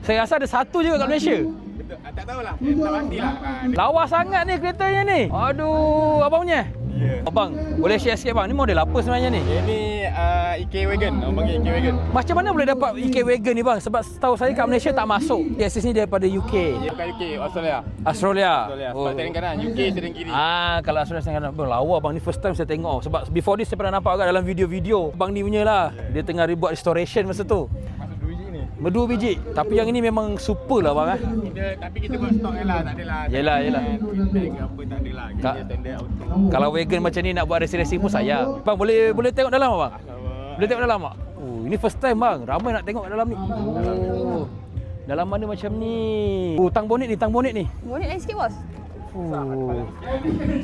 Saya rasa ada satu je kat Malaysia. Betul. Tak tahulah. Tak pastilah. Lawa sangat ni keretanya ni. Aduh, abang punya. Ya. Abang, boleh share sikit bang, ni model apa sebenarnya ni? Ini EK Wagon. Orang panggil EK Wagon. Macam mana boleh dapat EK Wagon ni bang? Sebab setahu saya kat Malaysia tak masuk. Chassis ni daripada UK. Dia bukan UK, Australia. Australia. Sebab steering kanan, UK steering kiri. Kalau Australia saya kata, lawa bang ni first time saya tengok. Sebab before this saya pernah nampak kat dalam video-video. Bang ni punya lah. Dia tengah buat restoration masa tu. Masuk 2 biji ni. Berdua biji. Tapi yang ini memang super lah bang Tapi kita buat stok je lah, tak adalah. Yelah. Feedback ke apa tak adalah. Kita standard auto. Kalau wagon macam ni nak buat racing-racing pun sayang. Bang boleh tengok dalam tak bang? Boleh tengok dalam tak? Oh, ini first time bang. Ramai nak tengok dalam ni. Oh. Dalam mana macam ni? Oh, tang bonet ni. Bonet lain sikit bos. Oh.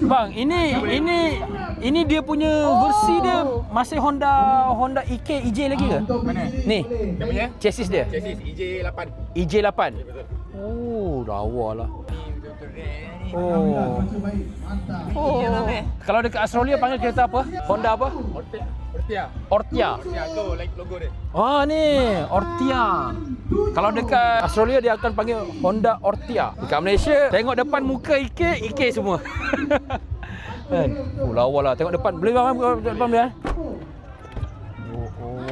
Bang, ini dia punya versi dia masih Honda EJ lagi ke? Mana? Ni. Dia punya? Chassis dia. Chassis EJ8. EJ8. Betul. Oh, lawa lah. Ni betul-betul rare ni. Oh. Kalau dekat Australia panggil kereta apa? Honda apa? Ortia. Ortia. Ortia tu like logo dia. Ah ni, Ortia. Kalau dekat Australia dia akan panggil Honda Ortia. Dekat Malaysia tengok depan muka EK semua. Kan? Oh lawa lah. Tengok depan. Boleh bang depan dia.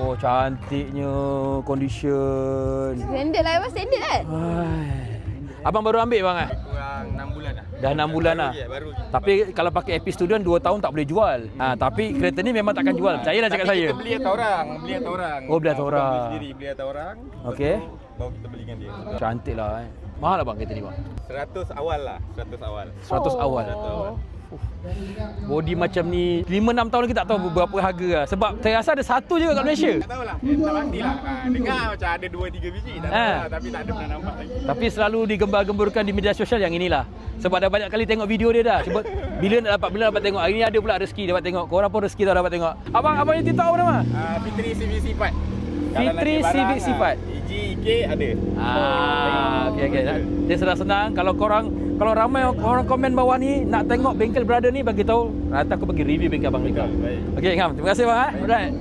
Oh cantiknya condition. Standard lah bos, standard kan? Abang baru ambil bang Kurang 6 bulan dah. Dah 6 bulan lah. Baru. Tapi kalau pakai AP Student 2 tahun tak boleh jual. Tapi kereta ni memang takkan jual. Percayalah cakap saya. Kita beli atas orang. Oh, beli atas orang. Beli sendiri, beli atas orang. Okey. Baru kita belikan dia. Cantik lah Mahal lah bang kereta ni bang? 100 awal lah. 100 awal. 100 awal. Body macam ni 5-6 tahun lagi tak tahu berapa harga lah. Sebab saya rasa ada satu je kat Malaysia. Tak tahulah. Tak pastilah. Dengar macam ada 2-3 biji. Tak tahu lah. Tapi tak ada pernah nampak lagi. Tapi selalu digembar-gemburkan di media sosial yang inilah. Sebab dah banyak kali tengok video dia dah. Sebab bila dapat tengok. Hari ni ada pula rezeki dapat tengok. Korang pun rezeki tau dapat tengok. Abang yang TikTok apa nama? Fitri CVC4. Fitri CVC4. EK ada. Okey. Dia senang-senang. Kalau ramai orang komen bawah ni nak tengok bengkel brother ni, bagi tahu. Nanti aku bagi review bengkel abang ni. Baik. Okey, Ngam. Terima kasih bang. Alright.